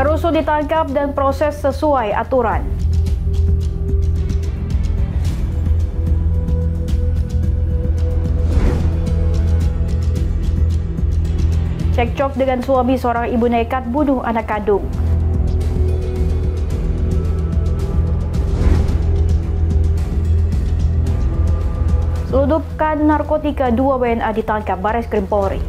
Perusuh ditangkap dan proses sesuai aturan. Cekcok dengan suami, seorang ibu nekat bunuh anak kandung. Selundupkan narkotika, 2 WNA ditangkap Bareskrim Polri.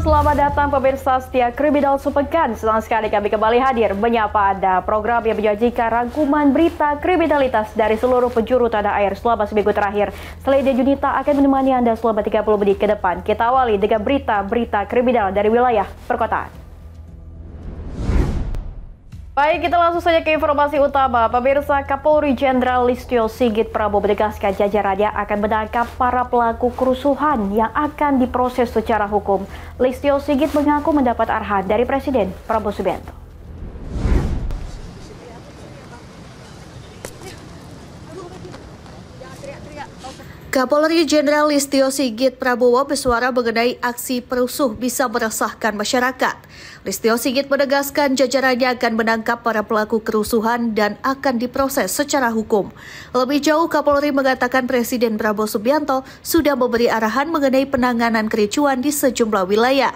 Selamat datang pemirsa setia Kriminal Sepekan. Senang sekali kami kembali hadir menyapa Anda. Program yang menyajikan rangkuman berita kriminalitas dari seluruh penjuru tanah air selama seminggu terakhir. Selain Junita akan menemani Anda selama 30 menit ke depan. Kita awali dengan berita-berita kriminal dari wilayah perkotaan. Baik, kita langsung saja ke informasi utama. Pemirsa, Kapolri Jenderal Listio Sigit Prabowo menegaskan jajarannya akan menangkap para pelaku kerusuhan yang akan diproses secara hukum. Listio Sigit mengaku mendapat arahan dari Presiden Prabowo Subianto. Kapolri Jenderal Listio Sigit Prabowo bersuara mengenai aksi perusuh bisa meresahkan masyarakat. Listio Sigit menegaskan jajarannya akan menangkap para pelaku kerusuhan dan akan diproses secara hukum. Lebih jauh, Kapolri mengatakan Presiden Prabowo Subianto sudah memberi arahan mengenai penanganan kericuan di sejumlah wilayah.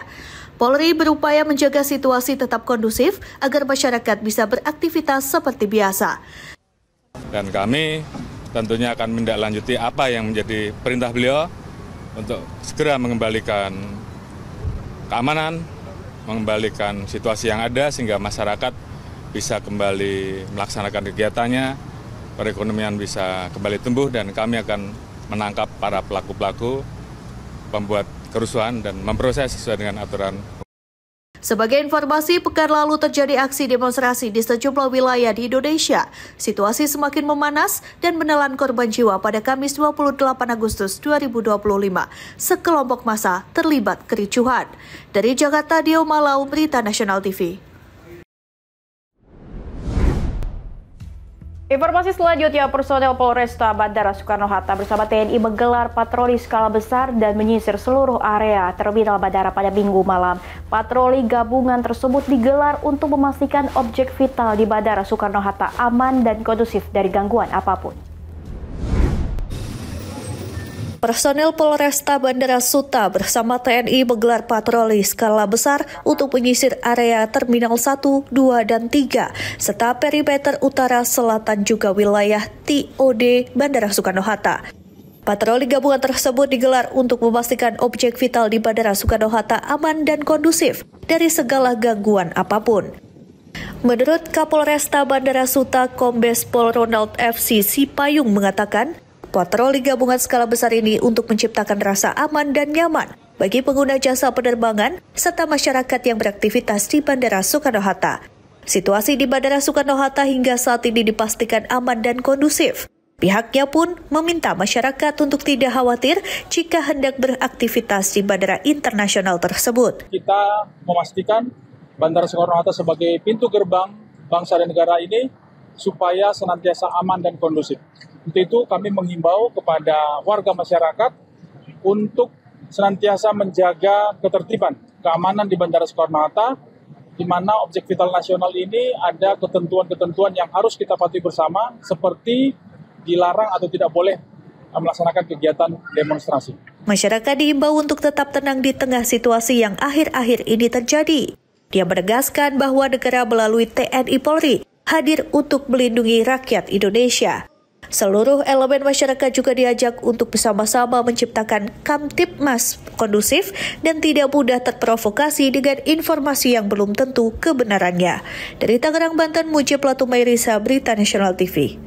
Polri berupaya menjaga situasi tetap kondusif agar masyarakat bisa beraktivitas seperti biasa. Dan kami tentunya akan menindaklanjuti apa yang menjadi perintah beliau untuk segera mengembalikan keamanan, mengembalikan situasi yang ada sehingga masyarakat bisa kembali melaksanakan kegiatannya, perekonomian bisa kembali tumbuh, dan kami akan menangkap para pelaku-pelaku pembuat kerusuhan dan memproses sesuai dengan aturan. Sebagai informasi, pekan lalu terjadi aksi demonstrasi di sejumlah wilayah di Indonesia. Situasi semakin memanas dan menelan korban jiwa pada Kamis 28 Agustus 2025. Sekelompok massa terlibat kericuhan. Dari Jakarta, Dio Malau, Berita Nasional TV. Informasi selanjutnya, personel Polresta Bandara Soekarno-Hatta bersama TNI menggelar patroli skala besar dan menyisir seluruh area terminal bandara pada Minggu malam. Patroli gabungan tersebut digelar untuk memastikan objek vital di Bandara Soekarno-Hatta aman dan kondusif dari gangguan apapun. Personel Polresta Bandara Suta bersama TNI menggelar patroli skala besar untuk menyisir area Terminal 1, 2, dan 3, serta perimeter utara selatan juga wilayah TOD Bandara Soekarno-Hatta. Patroli gabungan tersebut digelar untuk memastikan objek vital di Bandara Soekarno-Hatta aman dan kondusif dari segala gangguan apapun. Menurut Kapolresta Bandara Suta, Kombes Pol Ronald FC Sipayung mengatakan, patroli gabungan skala besar ini untuk menciptakan rasa aman dan nyaman bagi pengguna jasa penerbangan serta masyarakat yang beraktivitas di Bandara Soekarno-Hatta. Situasi di Bandara Soekarno-Hatta hingga saat ini dipastikan aman dan kondusif. Pihaknya pun meminta masyarakat untuk tidak khawatir jika hendak beraktivitas di bandara internasional tersebut. Kita memastikan Bandara Soekarno-Hatta sebagai pintu gerbang bangsa dan negara ini supaya senantiasa aman dan kondusif. Untuk itu kami menghimbau kepada warga masyarakat untuk senantiasa menjaga ketertiban, keamanan di Bandara Soekarno-Hatta, di mana objek vital nasional ini ada ketentuan-ketentuan yang harus kita patuhi bersama, seperti dilarang atau tidak boleh melaksanakan kegiatan demonstrasi. Masyarakat diimbau untuk tetap tenang di tengah situasi yang akhir-akhir ini terjadi. Dia menegaskan bahwa negara melalui TNI Polri hadir untuk melindungi rakyat Indonesia. Seluruh elemen masyarakat juga diajak untuk bersama-sama menciptakan Kamtipmas kondusif dan tidak mudah terprovokasi dengan informasi yang belum tentu kebenarannya. Dari Tangerang, Banten, Mujib Latumairisa, Berita Nasional TV.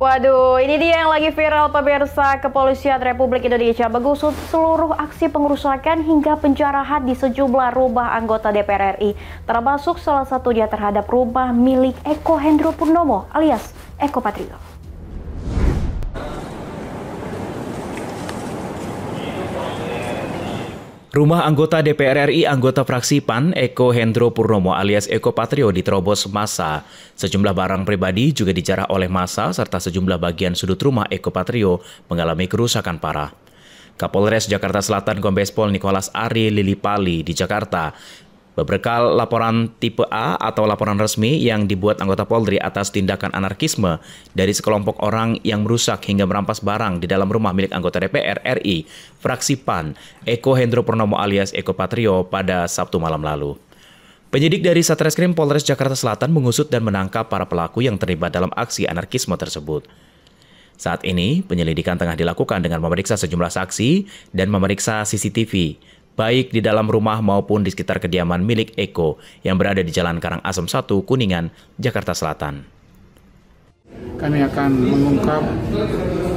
Waduh, ini dia yang lagi viral pemirsa. Kepolisian Republik Indonesia mengusut seluruh aksi pengerusakan hingga penjarahan di sejumlah rumah anggota DPR RI, termasuk salah satunya terhadap rumah milik Eko Hendro Purnomo alias Eko Patrio. Rumah anggota DPR RI anggota fraksi PAN Eko Hendro Purnomo alias Eko Patrio diterobos massa. Sejumlah barang pribadi juga dijarah oleh massa serta sejumlah bagian sudut rumah Eko Patrio mengalami kerusakan parah. Kapolres Jakarta Selatan Kombes Pol Nicholas Ari Lilipali di Jakarta berbekal laporan tipe A atau laporan resmi yang dibuat anggota Polri atas tindakan anarkisme dari sekelompok orang yang merusak hingga merampas barang di dalam rumah milik anggota DPR RI, fraksi PAN, Eko Hendro Purnomo alias Eko Patrio pada Sabtu malam lalu. Penyidik dari Satreskrim Polres Jakarta Selatan mengusut dan menangkap para pelaku yang terlibat dalam aksi anarkisme tersebut. Saat ini, penyelidikan tengah dilakukan dengan memeriksa sejumlah saksi dan memeriksa CCTV, baik di dalam rumah maupun di sekitar kediaman milik Eko yang berada di Jalan Karangasem 1, Kuningan, Jakarta Selatan. Kami akan mengungkap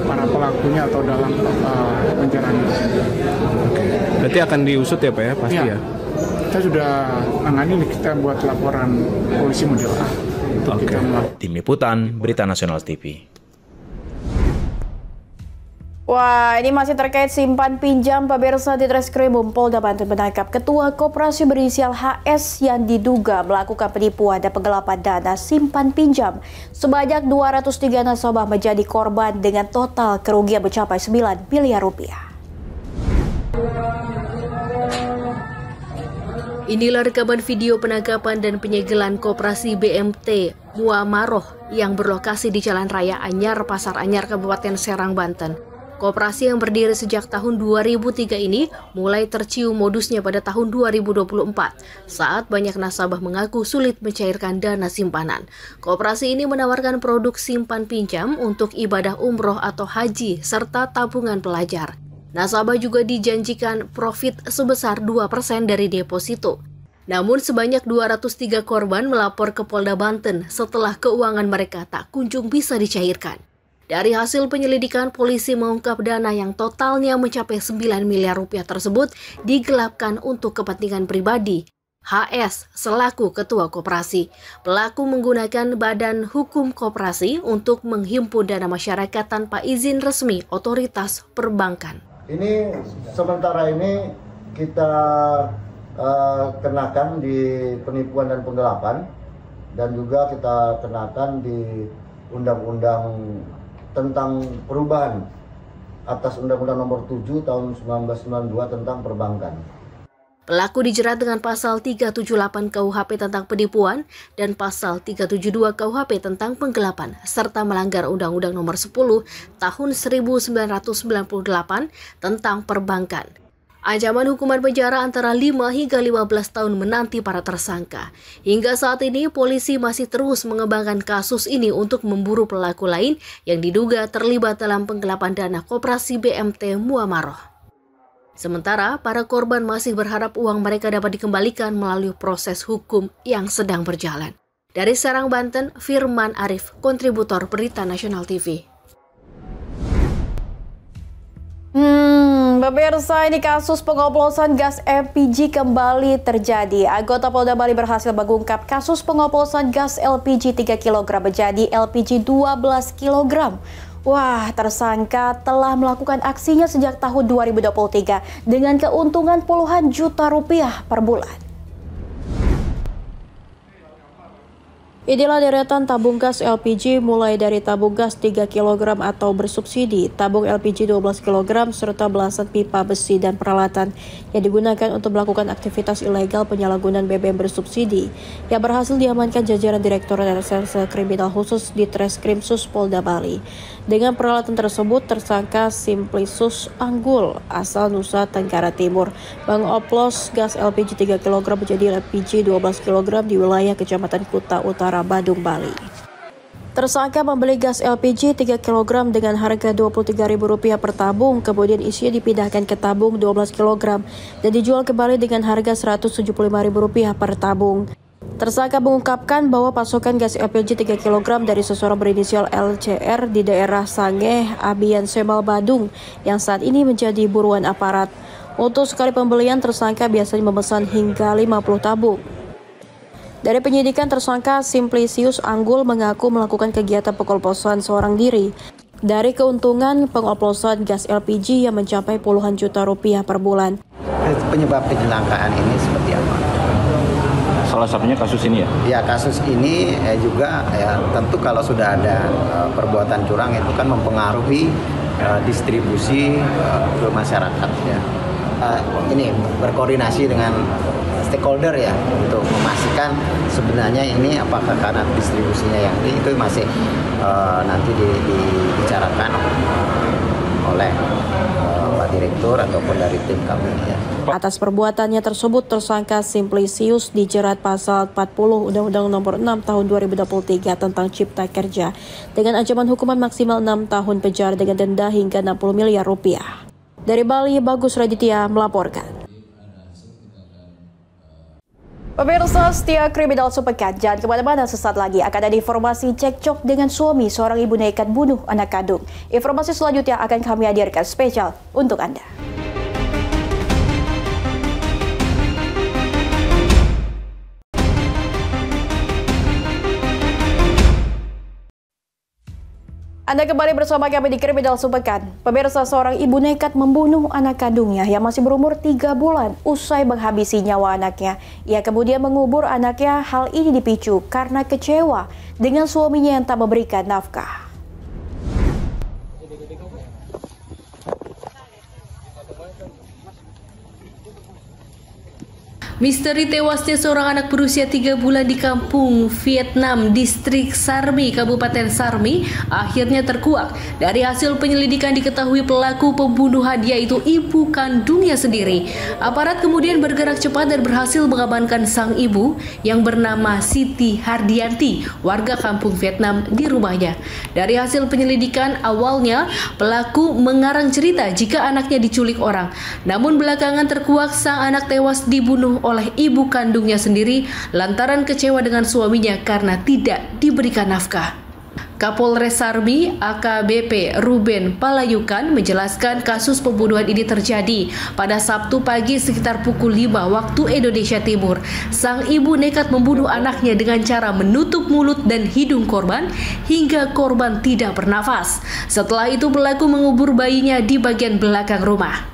para pelakunya atau dalam penjarahan. Berarti akan diusut ya Pak ya? Pasti ya? Kita sudah menangani, kita buat laporan polisi model A. Tim Liputan, Berita Nasional TV. Wah, ini masih terkait simpan pinjam. Pemirsa, di Treskrim Polda Banten menangkap Ketua Koperasi berinisial HS yang diduga melakukan penipuan dan penggelapan dana simpan pinjam. Sebanyak 203 nasabah menjadi korban dengan total kerugian mencapai 9 miliar rupiah. Inilah rekaman video penangkapan dan penyegelan Koperasi BMT Muamaroh yang berlokasi di Jalan Raya Anyar, Pasar Anyar, Kabupaten Serang, Banten. Koperasi yang berdiri sejak tahun 2003 ini mulai tercium modusnya pada tahun 2024 saat banyak nasabah mengaku sulit mencairkan dana simpanan. Koperasi ini menawarkan produk simpan pinjam untuk ibadah umroh atau haji serta tabungan pelajar. Nasabah juga dijanjikan profit sebesar 2% dari deposito. Namun sebanyak 203 korban melapor ke Polda Banten setelah keuangan mereka tak kunjung bisa dicairkan. Dari hasil penyelidikan, polisi mengungkap dana yang totalnya mencapai 9 miliar rupiah tersebut digelapkan untuk kepentingan pribadi. HS selaku ketua koperasi. Pelaku menggunakan badan hukum koperasi untuk menghimpun dana masyarakat tanpa izin resmi otoritas perbankan. Ini sementara ini kita kenakan di penipuan dan penggelapan, dan juga kita kenakan di undang-undang tentang perubahan atas Undang-Undang Nomor 7 Tahun 1992 tentang perbankan. Pelaku dijerat dengan pasal 378 KUHP tentang penipuan dan pasal 372 KUHP tentang penggelapan, serta melanggar Undang-Undang Nomor 10 Tahun 1998 tentang perbankan. Ancaman hukuman penjara antara 5 hingga 15 tahun menanti para tersangka. Hingga saat ini, polisi masih terus mengembangkan kasus ini untuk memburu pelaku lain yang diduga terlibat dalam penggelapan dana Koperasi BMT Muamaroh. Sementara, para korban masih berharap uang mereka dapat dikembalikan melalui proses hukum yang sedang berjalan. Dari Serang, Banten, Firman Arif, kontributor Berita Nasional TV. Pemirsa, ini kasus pengoplosan gas LPG kembali terjadi. Anggota Polda Bali berhasil mengungkap kasus pengoplosan gas LPG 3 kg menjadi LPG 12 kg. Wah, tersangka telah melakukan aksinya sejak tahun 2023 dengan keuntungan puluhan juta rupiah per bulan. Inilah deretan tabung gas LPG mulai dari tabung gas 3 kg atau bersubsidi, tabung LPG 12 kg, serta belasan pipa besi dan peralatan yang digunakan untuk melakukan aktivitas ilegal penyalahgunaan BBM bersubsidi yang berhasil diamankan jajaran Direktorat Reserse Kriminal Khusus di Treskrim Sus Polda Bali. Dengan peralatan tersebut, tersangka Simplicius Anggul asal Nusa Tenggara Timur mengoplos gas LPG 3 kg menjadi LPG 12 kg di wilayah Kecamatan Kuta Utara, Badung, Bali. Tersangka membeli gas LPG 3 kg dengan harga Rp23.000 per tabung, kemudian isinya dipindahkan ke tabung 12 kg dan dijual kembali dengan harga Rp175.000 per tabung. Tersangka mengungkapkan bahwa pasokan gas LPG 3 kg dari seseorang berinisial LCR di daerah Sangeh, Abian Semal, Badung yang saat ini menjadi buruan aparat. Untuk sekali pembelian, tersangka biasanya memesan hingga 50 tabung. Dari penyidikan, tersangka Simplicius Anggul mengaku melakukan kegiatan pengoplosan seorang diri dari keuntungan pengoplosan gas LPG yang mencapai puluhan juta rupiah per bulan. Penyebab kecelakaan ini seperti apa? Salah satunya kasus ini ya? Ya, kasus ini juga ya, tentu kalau sudah ada perbuatan curang itu kan mempengaruhi distribusi ke masyarakat ya. Ini berkoordinasi dengan stakeholder ya untuk memastikan sebenarnya ini apakah karena distribusinya yang itu masih nanti dibicarakan oleh Pak Direktur ataupun dari tim kami ya. Atas perbuatannya tersebut, tersangka Simplicius dijerat pasal 40 Undang-Undang Nomor 6 Tahun 2023 tentang Cipta Kerja dengan ancaman hukuman maksimal 6 tahun penjara dengan denda hingga 60 miliar rupiah. Dari Bali, Bagus Raditya melaporkan. Pemirsa setia kriminal sepekan, jangan kemana-mana, sesaat lagi akan ada informasi cekcok dengan suami seorang ibu nekat bunuh anak kandung. Informasi selanjutnya akan kami hadirkan spesial untuk Anda. Anda kembali bersama kami di Kriminal Sepekan. Pemirsa, seorang ibu nekat membunuh anak kandungnya yang masih berumur 3 bulan usai menghabisi nyawa anaknya. Ia kemudian mengubur anaknya. Hal ini dipicu karena kecewa dengan suaminya yang tak memberikan nafkah. Misteri tewasnya seorang anak berusia 3 bulan di kampung Vietnam, distrik Sarmi, Kabupaten Sarmi, akhirnya terkuak. Dari hasil penyelidikan diketahui pelaku pembunuhan yaitu ibu kandungnya sendiri. Aparat kemudian bergerak cepat dan berhasil mengamankan sang ibu yang bernama Siti Hardianti, warga kampung Vietnam, di rumahnya. Dari hasil penyelidikan awalnya, pelaku mengarang cerita jika anaknya diculik orang. Namun belakangan terkuak sang anak tewas dibunuh oleh ibu kandungnya sendiri lantaran kecewa dengan suaminya karena tidak diberikan nafkah. Kapolres Sarmi AKBP Ruben Palayukan menjelaskan kasus pembunuhan ini terjadi pada Sabtu pagi sekitar pukul 5 waktu Indonesia Timur. Sang ibu nekat membunuh anaknya dengan cara menutup mulut dan hidung korban hingga korban tidak bernafas. Setelah itu pelaku mengubur bayinya di bagian belakang rumah.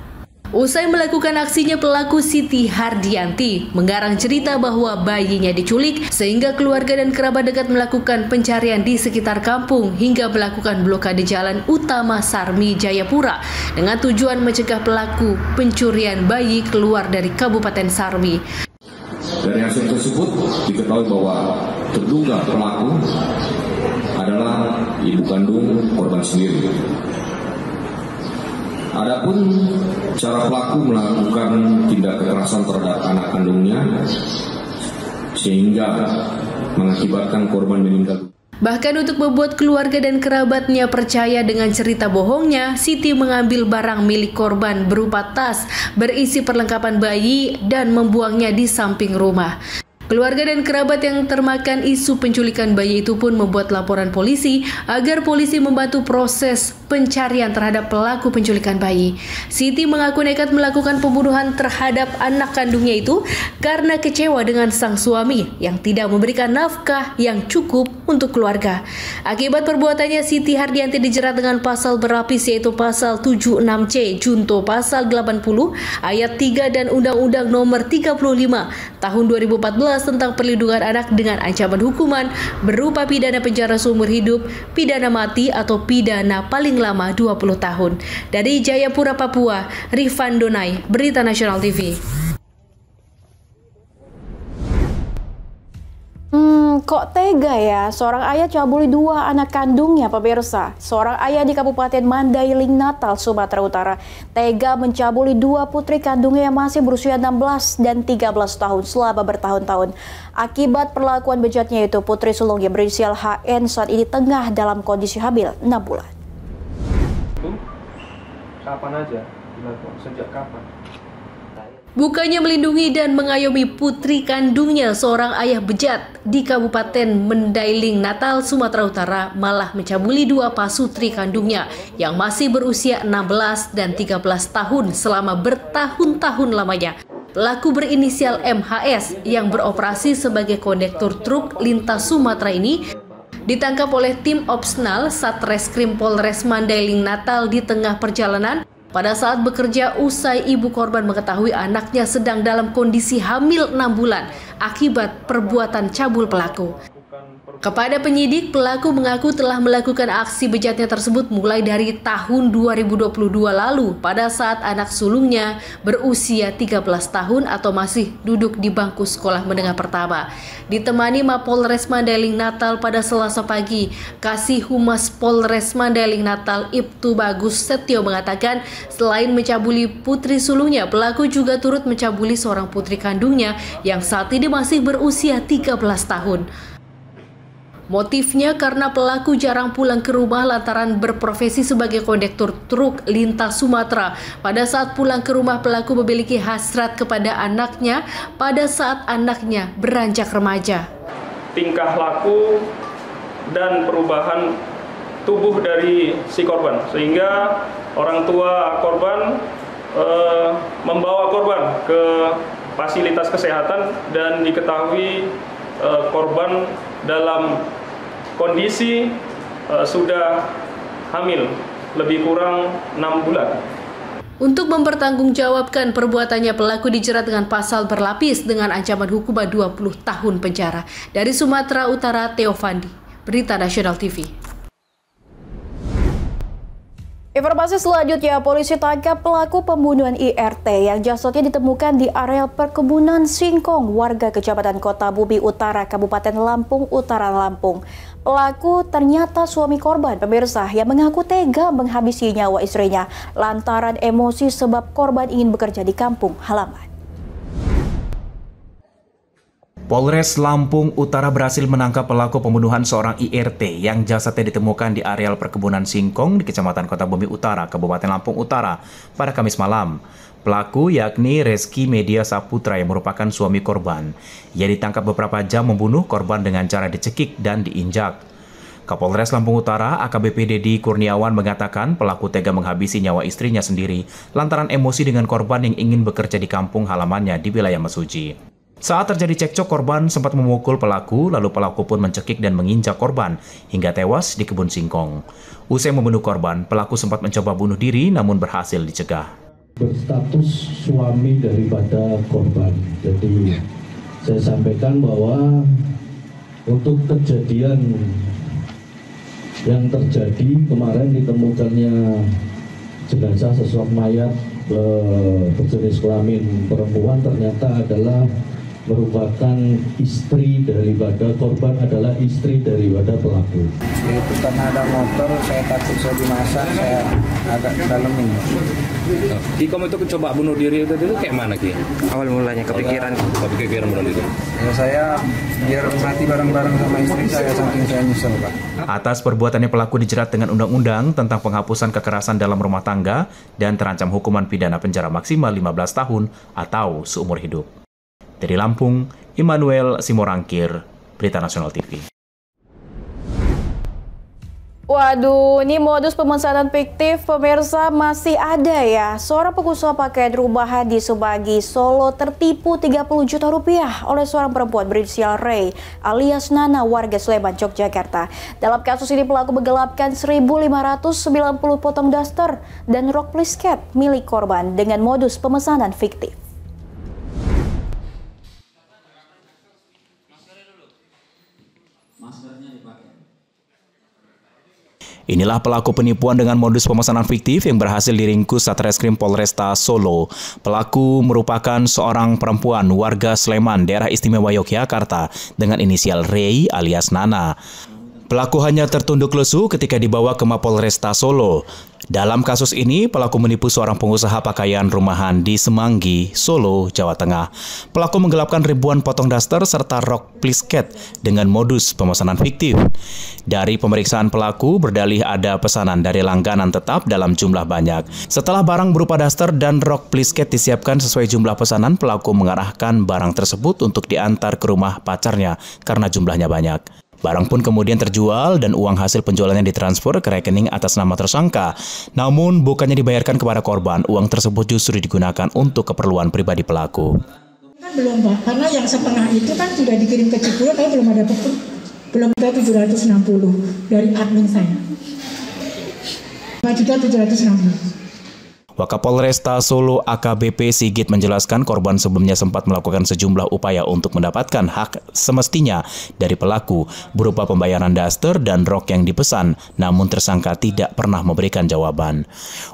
Usai melakukan aksinya, pelaku Siti Hardianti mengarang cerita bahwa bayinya diculik sehingga keluarga dan kerabat dekat melakukan pencarian di sekitar kampung hingga melakukan blokade jalan utama Sarmi Jayapura dengan tujuan mencegah pelaku pencurian bayi keluar dari Kabupaten Sarmi. Dari hasil tersebut diketahui bahwa terduga pelaku adalah ibu kandung korban sendiri. Adapun cara pelaku melakukan tindak kekerasan terhadap anak kandungnya sehingga mengakibatkan korban meninggal. Bahkan untuk membuat keluarga dan kerabatnya percaya dengan cerita bohongnya, Siti mengambil barang milik korban berupa tas berisi perlengkapan bayi dan membuangnya di samping rumah. Keluarga dan kerabat yang termakan isu penculikan bayi itu pun membuat laporan polisi agar polisi membantu proses pencarian terhadap pelaku penculikan bayi. Siti mengaku nekat melakukan pembunuhan terhadap anak kandungnya itu karena kecewa dengan sang suami yang tidak memberikan nafkah yang cukup untuk keluarga. Akibat perbuatannya, Siti Hardianti dijerat dengan pasal berlapis yaitu pasal 76C junto pasal 80 ayat 3 dan Undang-Undang Nomor 35 Tahun 2014 tentang perlindungan anak dengan ancaman hukuman berupa pidana penjara seumur hidup, pidana mati atau pidana paling lama 20 tahun. Dari Jayapura, Papua, Rifan Donai, Berita Nasional TV. Kok tega ya, seorang ayah cabuli 2 anak kandungnya, pemirsa. Seorang ayah di Kabupaten Mandailing, Natal, Sumatera Utara, tega mencabuli 2 putri kandungnya yang masih berusia 16 dan 13 tahun selama bertahun-tahun. Akibat perlakuan bejatnya itu, putri sulungnya berinisial HN saat ini tengah dalam kondisi hamil 6 bulan. Kapan aja? Sejak kapan? Bukannya melindungi dan mengayomi putri kandungnya, seorang ayah bejat di Kabupaten Mandailing, Natal, Sumatera Utara malah mencabuli dua pasutri kandungnya yang masih berusia 16 dan 13 tahun selama bertahun-tahun lamanya. Pelaku berinisial MHS yang beroperasi sebagai kondektur truk lintas Sumatera ini ditangkap oleh tim Opsnal Satreskrim Polres Mandailing, Natal di tengah perjalanan pada saat bekerja usai ibu korban mengetahui anaknya sedang dalam kondisi hamil 6 bulan akibat perbuatan cabul pelaku. Kepada penyidik, pelaku mengaku telah melakukan aksi bejatnya tersebut mulai dari tahun 2022 lalu pada saat anak sulungnya berusia 13 tahun atau masih duduk di bangku sekolah menengah pertama. Ditemani Mapolres Mandailing Natal pada Selasa pagi, Kasih Humas Polres Mandailing Natal Ibtu Bagus Setio mengatakan selain mencabuli putri sulungnya, pelaku juga turut mencabuli seorang putri kandungnya yang saat ini masih berusia 13 tahun. Motifnya karena pelaku jarang pulang ke rumah lantaran berprofesi sebagai kondektur truk lintas Sumatera. Pada saat pulang ke rumah, pelaku memiliki hasrat kepada anaknya pada saat anaknya beranjak remaja. Tingkah laku dan perubahan tubuh dari si korban, sehingga orang tua korban membawa korban ke fasilitas kesehatan dan diketahui korban dalam kondisi sudah hamil lebih kurang 6 bulan. Untuk mempertanggungjawabkan perbuatannya, pelaku dijerat dengan pasal berlapis dengan ancaman hukuman 20 tahun penjara. Dari Sumatera Utara, Theo Fandi, Berita Nasional TV. Informasi selanjutnya, polisi tangkap pelaku pembunuhan IRT yang jasadnya ditemukan di areal perkebunan Singkong, warga Kecamatan Kota Bumi Utara, Kabupaten Lampung Utara, Lampung. Pelaku ternyata suami korban, pemirsa, yang mengaku tega menghabisi nyawa istrinya lantaran emosi sebab korban ingin bekerja di kampung halaman. Polres Lampung Utara berhasil menangkap pelaku pembunuhan seorang IRT yang jasadnya ditemukan di areal perkebunan Singkong di Kecamatan Kota Bumi Utara, Kabupaten Lampung Utara pada Kamis malam. Pelaku yakni Reski Media Saputra yang merupakan suami korban. Ia ditangkap beberapa jam membunuh korban dengan cara dicekik dan diinjak. Kapolres Lampung Utara AKBP Dedi Kurniawan mengatakan pelaku tega menghabisi nyawa istrinya sendiri lantaran emosi dengan korban yang ingin bekerja di kampung halamannya di wilayah Mesuji. Saat terjadi cekcok, korban sempat memukul pelaku, lalu pelaku pun mencekik dan menginjak korban hingga tewas di kebun singkong. Usai membunuh korban, pelaku sempat mencoba bunuh diri namun berhasil dicegah. Berstatus suami daripada korban. Jadi saya sampaikan bahwa untuk kejadian yang terjadi kemarin ditemukannya jenazah sesuatu mayat berjenis kelamin perempuan ternyata adalah merupakan istri daripada korban, adalah istri daripada pelaku. Itu karena ada motor, saya takut saya dimasak, saya agak dalemin. Ki, kamu itu coba bunuh diri itu kayak mana Ki? Awal mulanya kepikiran bunuh diri. Ya saya biar mati bareng-bareng sama istri saya saking saya nyesel Pak. Atas perbuatannya pelaku dijerat dengan undang-undang tentang penghapusan kekerasan dalam rumah tangga dan terancam hukuman pidana penjara maksimal 15 tahun atau seumur hidup. Dari Lampung, Immanuel Simorangkir, Berita Nasional TV. Waduh, ini modus pemesanan fiktif pemirsa masih ada ya. Seorang pengusaha pakaian rumahan di Semanggi, Solo tertipu 30 juta rupiah oleh seorang perempuan berinisial Ray alias Nana, warga Sleman, Yogyakarta. Dalam kasus ini pelaku menggelapkan 1.590 potong daster dan rok plisket milik korban dengan modus pemesanan fiktif. Inilah pelaku penipuan dengan modus pemesanan fiktif yang berhasil diringkus Satreskrim Polresta Solo. Pelaku merupakan seorang perempuan warga Sleman, Daerah Istimewa Yogyakarta dengan inisial Ray alias Nana. Pelaku hanya tertunduk lesu ketika dibawa ke Mapolresta Solo. Dalam kasus ini, pelaku menipu seorang pengusaha pakaian rumahan di Semanggi, Solo, Jawa Tengah. Pelaku menggelapkan ribuan potong daster serta rok plisket dengan modus pemesanan fiktif. Dari pemeriksaan pelaku, berdalih ada pesanan dari langganan tetap dalam jumlah banyak. Setelah barang berupa daster dan rok plisket disiapkan sesuai jumlah pesanan, pelaku mengarahkan barang tersebut untuk diantar ke rumah pacarnya karena jumlahnya banyak. Barang pun kemudian terjual dan uang hasil penjualannya ditransfer ke rekening atas nama tersangka. Namun bukannya dibayarkan kepada korban, uang tersebut justru digunakan untuk keperluan pribadi pelaku. Kan belum Pak, karena yang setengah itu kan sudah dikirim ke Cipulo, tapi belum ada belum ada 760 dari admin saya. 5.760.000. Wakapolresta Solo AKBP Sigit menjelaskan korban sebelumnya sempat melakukan sejumlah upaya untuk mendapatkan hak semestinya dari pelaku berupa pembayaran daster dan rok yang dipesan, namun tersangka tidak pernah memberikan jawaban.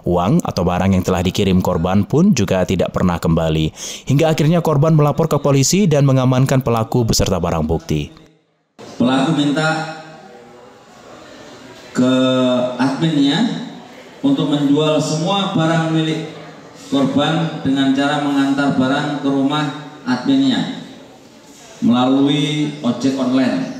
Uang atau barang yang telah dikirim korban pun juga tidak pernah kembali. Hingga akhirnya korban melapor ke polisi dan mengamankan pelaku beserta barang bukti. Pelaku minta ke adminnya untuk menjual semua barang milik korban dengan cara mengantar barang ke rumah adminnya melalui ojek online.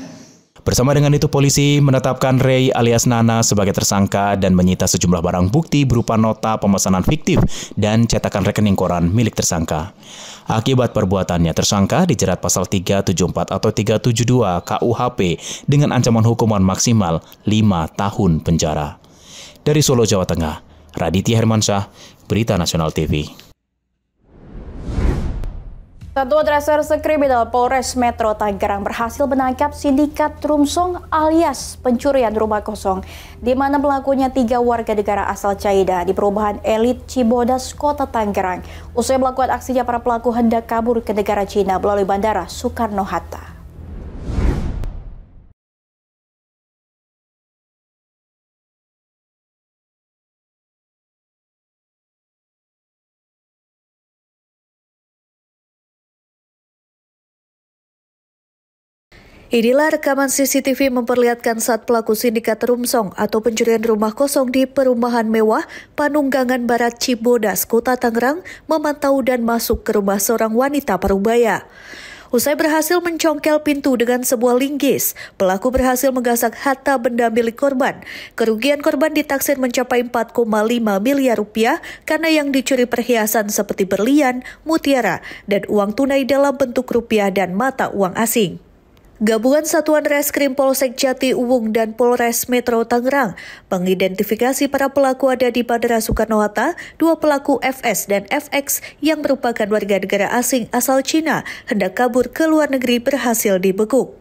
Bersama dengan itu, polisi menetapkan Ray alias Nana sebagai tersangka dan menyita sejumlah barang bukti berupa nota pemesanan fiktif dan cetakan rekening koran milik tersangka. Akibat perbuatannya, tersangka dijerat pasal 374 atau 372 KUHP dengan ancaman hukuman maksimal 5 tahun penjara. Dari Solo, Jawa Tengah, Raditya Hermansyah, Berita Nasional TV. Satuan Reserse Kriminal Polres Metro Tangerang berhasil menangkap sindikat Trumsong alias pencurian rumah kosong, di mana pelakunya 3 warga negara asal China di perumahan elit Cibodas, Kota Tangerang. Usai melakukan aksinya, para pelaku hendak kabur ke negara Cina melalui Bandara Soekarno-Hatta. Inilah rekaman CCTV memperlihatkan saat pelaku sindikat Trumsong atau pencurian rumah kosong di perumahan mewah Panunggangan Barat Cibodas, Kota Tangerang memantau dan masuk ke rumah seorang wanita parubaya. Usai berhasil mencongkel pintu dengan sebuah linggis, pelaku berhasil menggasak harta benda milik korban. Kerugian korban ditaksir mencapai 4,5 miliar rupiah karena yang dicuri perhiasan seperti berlian, mutiara, dan uang tunai dalam bentuk rupiah dan mata uang asing. Gabungan Satuan Reskrim Polsek Jati Uwung dan Polres Metro Tangerang mengidentifikasi para pelaku ada di Bandara Soekarno-Hatta. 2 pelaku FS dan FX yang merupakan warga negara asing asal Cina hendak kabur ke luar negeri berhasil dibekuk.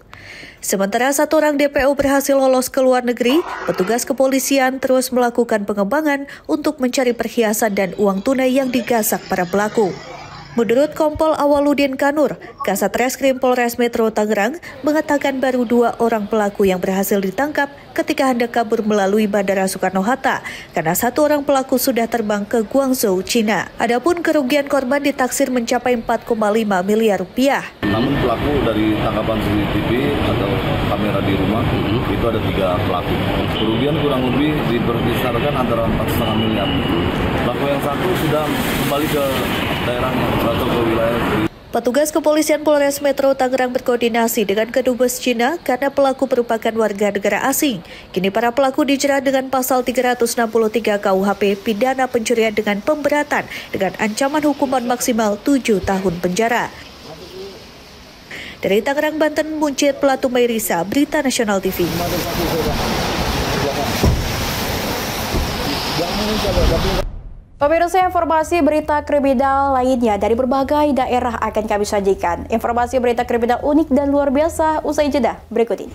Sementara 1 orang DPO berhasil lolos ke luar negeri, petugas kepolisian terus melakukan pengembangan untuk mencari perhiasan dan uang tunai yang digasak para pelaku. Menurut Kompol Awaludin Kanur, Kasat Reskrim Polres Metro Tangerang mengatakan baru 2 orang pelaku yang berhasil ditangkap ketika hendak kabur melalui Bandara Soekarno-Hatta karena 1 orang pelaku sudah terbang ke Guangzhou, Cina. Adapun kerugian korban ditaksir mencapai 4,5 miliar rupiah. Namun pelaku dari tangkapan CCTV atau kamera di rumah itu ada 3 pelaku. Kerugian kurang lebih diperkirakan antara 4,5 miliar. Pelaku yang 1 sudah kembali ke daerahnya atau ke wilayah. Petugas kepolisian Polres Metro Tangerang berkoordinasi dengan Kedubes Cina karena pelaku merupakan warga negara asing. Kini para pelaku dijerat dengan pasal 363 KUHP pidana pencurian dengan pemberatan dengan ancaman hukuman maksimal 7 tahun penjara. Dari Tangerang, Banten, Muncit Platumairisa, Berita Nasional TV. Pemirsa, informasi berita kriminal lainnya dari berbagai daerah akan kami sajikan. Informasi berita kriminal unik dan luar biasa usai jeda berikut ini.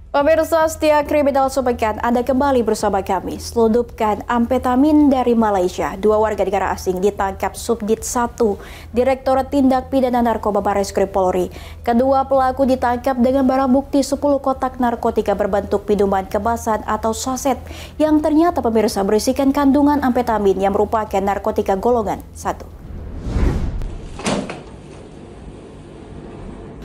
Pemirsa setia kriminal sepekan, Anda kembali bersama kami. Selundupkan amfetamin dari Malaysia. 2 warga negara asing ditangkap Subdit 1, Direktorat Tindak Pidana Narkoba Barreskrim Polri. Kedua pelaku ditangkap dengan barang bukti 10 kotak narkotika berbentuk minuman kemasan atau saset yang ternyata pemirsa berisikan kandungan amfetamin yang merupakan narkotika golongan 1.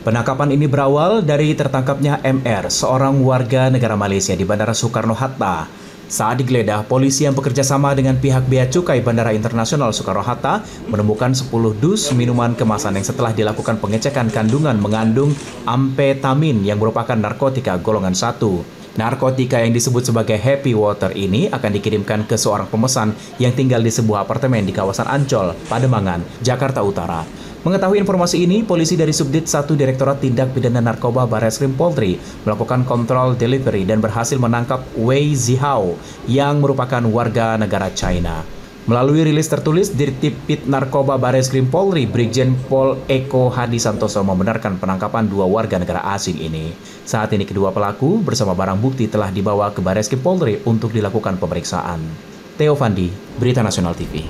Penangkapan ini berawal dari tertangkapnya MR, seorang warga negara Malaysia di Bandara Soekarno-Hatta. Saat digeledah, polisi yang bekerja sama dengan pihak Bea Cukai Bandara Internasional Soekarno-Hatta menemukan 10 dus minuman kemasan yang setelah dilakukan pengecekan kandungan mengandung amfetamin yang merupakan narkotika golongan 1. Narkotika yang disebut sebagai happy water ini akan dikirimkan ke seorang pemesan yang tinggal di sebuah apartemen di kawasan Ancol, Pademangan, Jakarta Utara. Mengetahui informasi ini, polisi dari Subdit 1 Direktorat Tindak Pidana Narkoba Barreskrim Polri melakukan kontrol delivery dan berhasil menangkap Wei Zihao yang merupakan warga negara China. Melalui rilis tertulis, Dirtipid Narkoba Barreskrim Polri, Brigjen Pol Eko Hadi Santoso membenarkan penangkapan 2 warga negara asing ini. Saat ini kedua pelaku bersama barang bukti telah dibawa ke Barreskrim Polri untuk dilakukan pemeriksaan. Theo Fandi, Berita Nasional TV.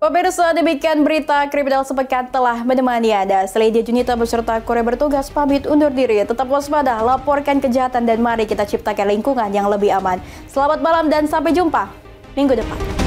Pemirsa, demikian berita kriminal sepekan telah menemani Anda. Selain Junita beserta Korea bertugas pamit undur diri. Tetap waspada, laporkan kejahatan dan mari kita ciptakan lingkungan yang lebih aman. Selamat malam dan sampai jumpa minggu depan.